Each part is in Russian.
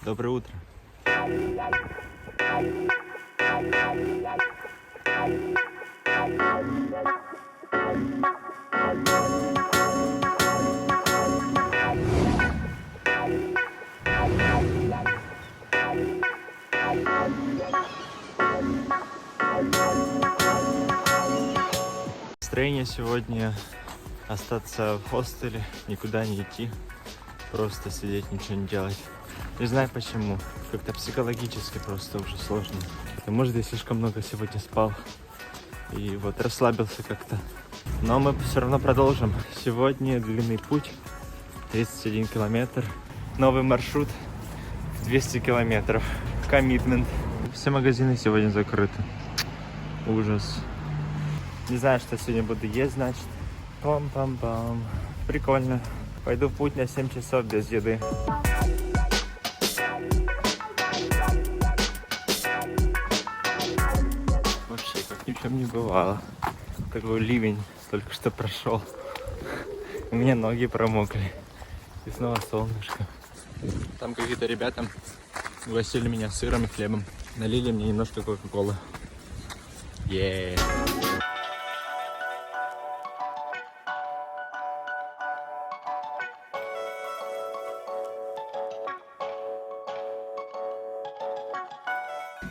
Доброе утро. Настроение сегодня остаться в хостеле, никуда не идти, просто сидеть, ничего не делать. Не знаю почему, как-то психологически просто уже сложно. Может, я слишком много сегодня спал и вот расслабился как-то. Но мы все равно продолжим. Сегодня длинный путь, 31 километр, новый маршрут, 200 километров, коммитмент. Все магазины сегодня закрыты. Ужас. Не знаю, что сегодня буду есть, значит. Пам-пам-пам. Прикольно. Пойду в путь на 7 часов без еды. Вообще, как ни в чем не бывало. Такой ливень только что прошел. У меня ноги промокли. И снова солнышко. Там какие-то ребята угостили меня сыром и хлебом. Налили мне немножко кока-колы. Yeah.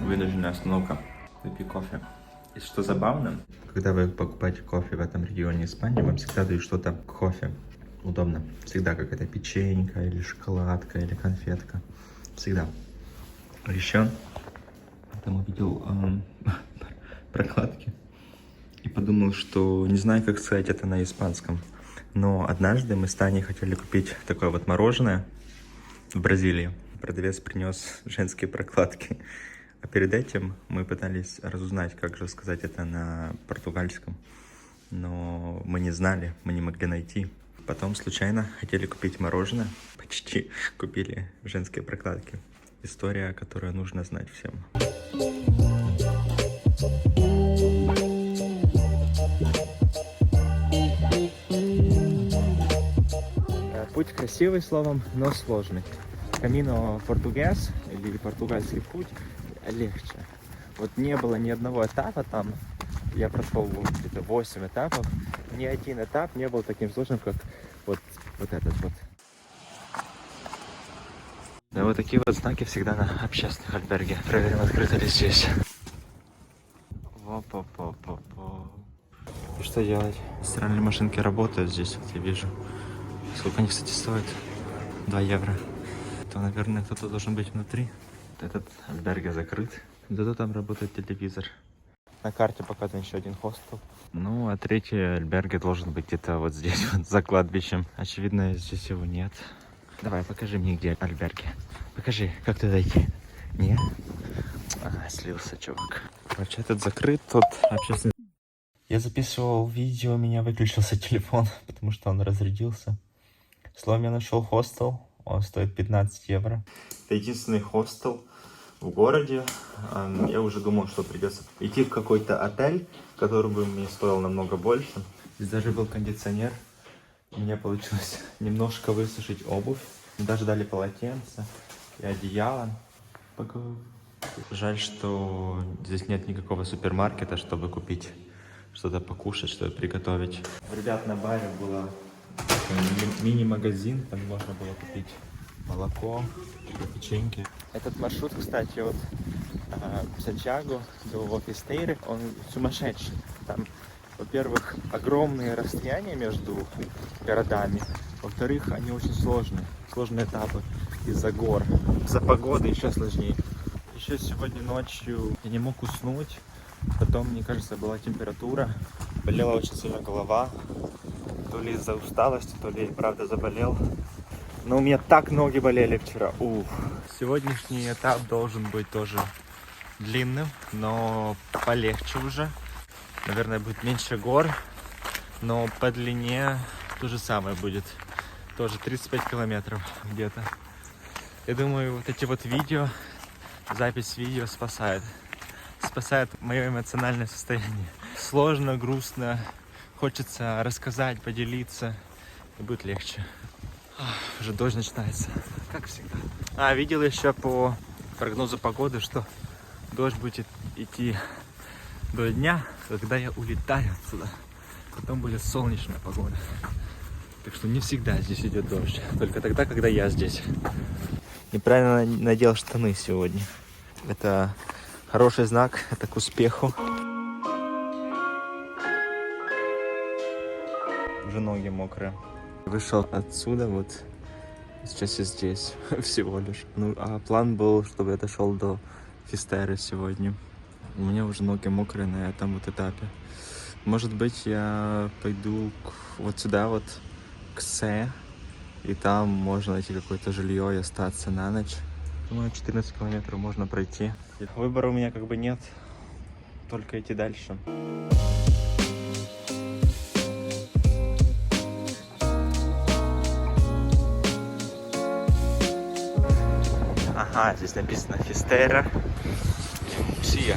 Вынужденная остановка. Выпей кофе. И что забавно, когда вы покупаете кофе в этом регионе Испании, вам всегда дают что-то к кофе. Удобно. Всегда какая-то печенька, или шоколадка, или конфетка. Всегда. Еще там увидел прокладки и подумал, что не знаю, как сказать это на испанском. Но однажды мы с Таней хотели купить такое вот мороженое в Бразилии. Продавец принес женские прокладки. А перед этим мы пытались разузнать, как же сказать это на португальском. Но мы не знали, мы не могли найти. Потом случайно хотели купить мороженое. Почти купили женские прокладки. История, которую нужно знать всем. Путь красивый, словом, но сложный. Камино португес, или португальский путь, легче. Вот не было ни одного этапа там, я прошел где-то 8 этапов, ни один этап не был таким сложным, как вот этот вот. Да, вот такие вот знаки всегда на общественных альберге. Проверим, открыто ли здесь. Во-по-по-по-по. И что делать? Стиральные машинки работают здесь, вот я вижу. Сколько они, кстати, стоят? 2 евро. То, наверное, кто-то должен быть внутри. Этот альберге закрыт. Зато там работает телевизор. На карте показан еще один хостел. Ну, а третий альберге должен быть где-то вот здесь, вот за кладбищем. Очевидно, здесь его нет. Давай, покажи мне, где альберге. Покажи, как туда идти. Нет? Слился, чувак. Короче, этот закрыт, тот общественный. Я записывал видео, у меня выключился телефон, потому что он разрядился. Словом, я нашел хостел. Он стоит 15 евро. Это единственный хостел в городе. Я уже думал, что придется идти в какой-то отель, который бы мне стоил намного больше. Здесь даже был кондиционер. У меня получилось немножко высушить обувь. Мне даже дали полотенце и одеяло. Жаль, что здесь нет никакого супермаркета, чтобы купить что-то покушать, что-то приготовить. У ребят на баре было мини-магазин, там можно было купить молоко, печеньки. Этот маршрут, кстати, от Сантьяго до Фистейры, он сумасшедший. Там, во-первых, огромные расстояния между городами. Во-вторых, они очень сложные. Сложные этапы из-за гор. За погоды еще сложнее. Еще сегодня ночью я не мог уснуть. Потом, мне кажется, была температура. Болела очень сильно голова. То ли из-за усталости, то ли правда заболел. Но у меня так ноги болели вчера. Ух. Сегодняшний этап должен быть тоже длинным, но полегче уже. Наверное, будет меньше гор, но по длине то же самое будет. Тоже 35 километров где-то. Я думаю, вот эти вот видео, запись видео спасает. Спасает мое эмоциональное состояние. Сложно, грустно. Хочется рассказать, поделиться. И будет легче. Уже дождь начинается, как всегда. Видел еще по прогнозу погоды, что дождь будет идти до дня, когда я улетаю отсюда. Потом будет солнечная погода. Так что не всегда здесь идет дождь. Только тогда, когда я здесь. Неправильно надел штаны сегодня. Это хороший знак, это к успеху. Уже ноги мокрые. Вышел отсюда, вот сейчас я здесь всего лишь. А план был, чтобы я дошел до Фистеры сегодня. У меня уже ноги мокрые на этом вот этапе. Может быть, я пойду вот сюда вот, к Се, и там можно найти какое-то жилье и остаться на ночь. Думаю, 14 километров можно пройти. Выбора у меня как бы нет, только идти дальше. Ага, здесь написано Фистера. Все.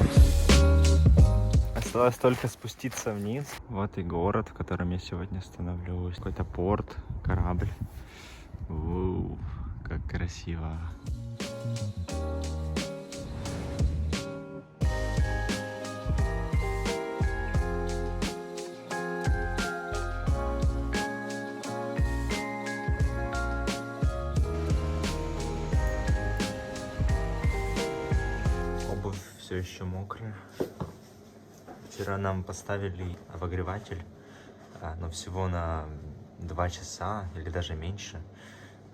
Осталось только спуститься вниз. Вот и город, в котором я сегодня остановлюсь. Какой-то порт, корабль. Как красиво. Обувь все еще мокрая. Вчера нам поставили обогреватель, но всего на 2 часа или даже меньше.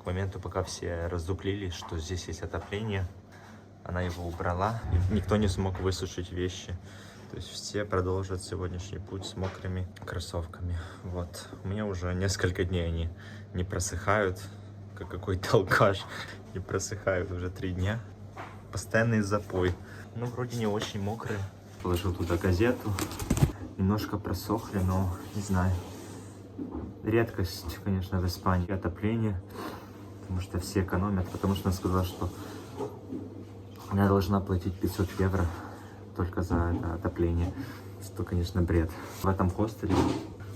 К моменту, пока все раздуплились, что здесь есть отопление, она его убрала, и никто не смог высушить вещи. То есть все продолжат сегодняшний путь с мокрыми кроссовками. Вот. У меня уже несколько дней они не просыхают, как какой-то алкаш. Не просыхают уже 3 дня. Постоянный запой. Ну, вроде не очень мокрые. Положил туда газету. Немножко просохли, но не знаю. Редкость, конечно, в Испании отопление. Потому что все экономят. Потому что она сказала, что она должна платить 500 евро только за это отопление. Что, конечно, бред. В этом хостеле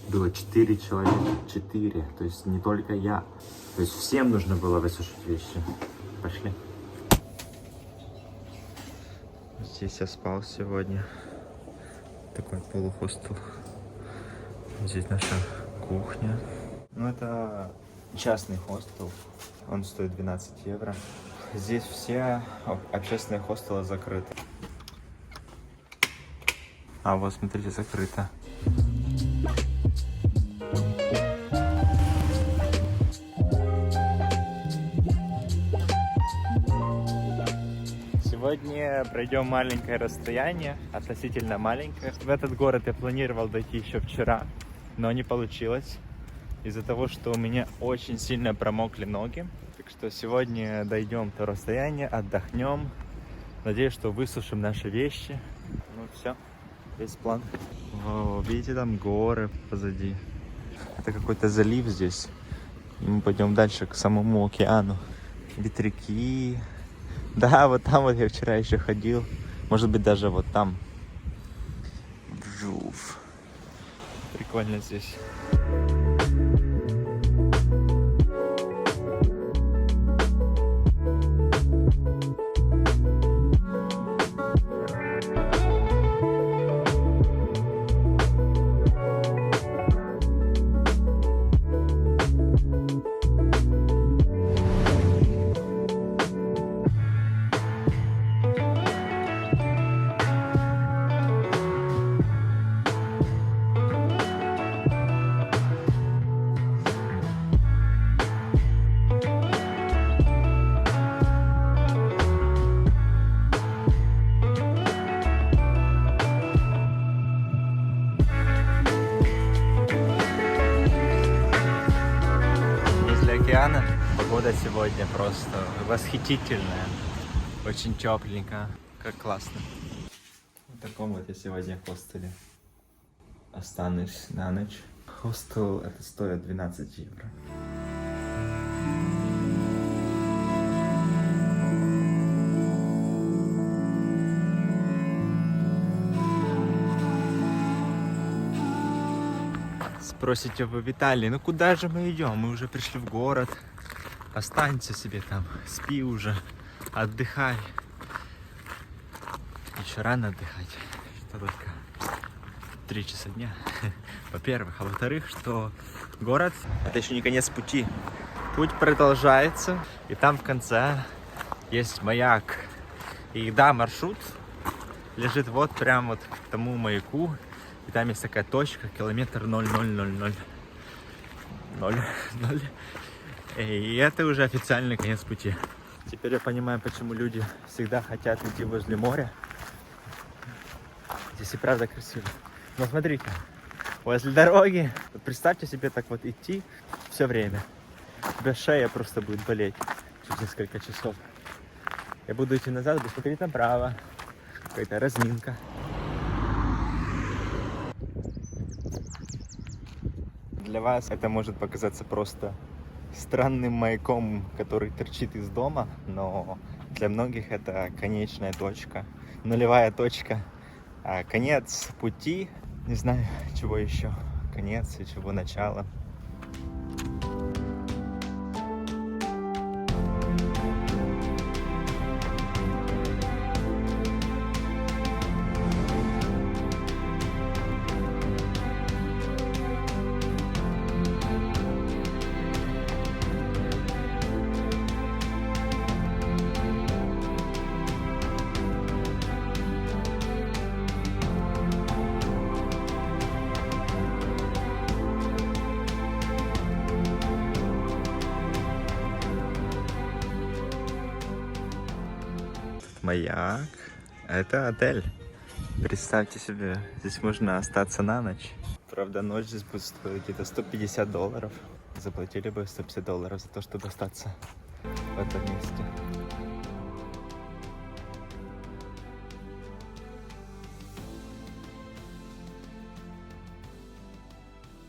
было 4 человека. 4. То есть не только я. То есть всем нужно было высушить вещи. Пошли. Здесь я спал сегодня. Такой полухостел. Здесь наша кухня. Ну, это частный хостел. Он стоит 12 евро. Здесь все общественные хостелы закрыты. Вот, смотрите, закрыто. Сегодня пройдем маленькое расстояние, относительно маленькое. В этот город я планировал дойти еще вчера, но не получилось. Из-за того, что у меня очень сильно промокли ноги. Так что сегодня дойдем то расстояние, отдохнем. Надеюсь, что высушим наши вещи. Ну все, весь план. Видите, там горы позади. Это какой-то залив здесь. И мы пойдем дальше к самому океану. Ветряки. Да, вот там вот я вчера еще ходил. Может быть, даже вот там. Жуф. Прикольно здесь. Океана. Погода сегодня просто восхитительная. Очень тепленько. Как классно. В таком вот я сегодня хостеле останусь на ночь. Хостел это стоит 12 евро. Спросите вы, Виталий, ну куда же мы идем? Мы уже пришли в город. Останься себе там, спи уже, отдыхай. Еще рано отдыхать, что только 3 часа дня, во-первых. А во-вторых, что город — это еще не конец пути. Путь продолжается, и там в конце есть маяк. И да, маршрут лежит вот прям вот к тому маяку, и там есть такая точка, километр 0,000. 0,0. И это уже официальный конец пути. Теперь я понимаю, почему люди всегда хотят идти возле моря. Здесь и правда красиво. Но смотрите, возле дороги, вот представьте себе так вот идти все время. У тебя шея просто будет болеть через несколько часов. Я буду идти назад, буду смотреть направо. Какая-то разминка. Для вас это может показаться просто странным маяком, который торчит из дома, но для многих это конечная точка, нулевая точка, конец пути, не знаю, чего еще, конец и чего начало. Маяк. Это отель. Представьте себе, здесь можно остаться на ночь. Правда, ночь здесь будет стоить где-то $150. Заплатили бы $150 за то, чтобы остаться в этом месте.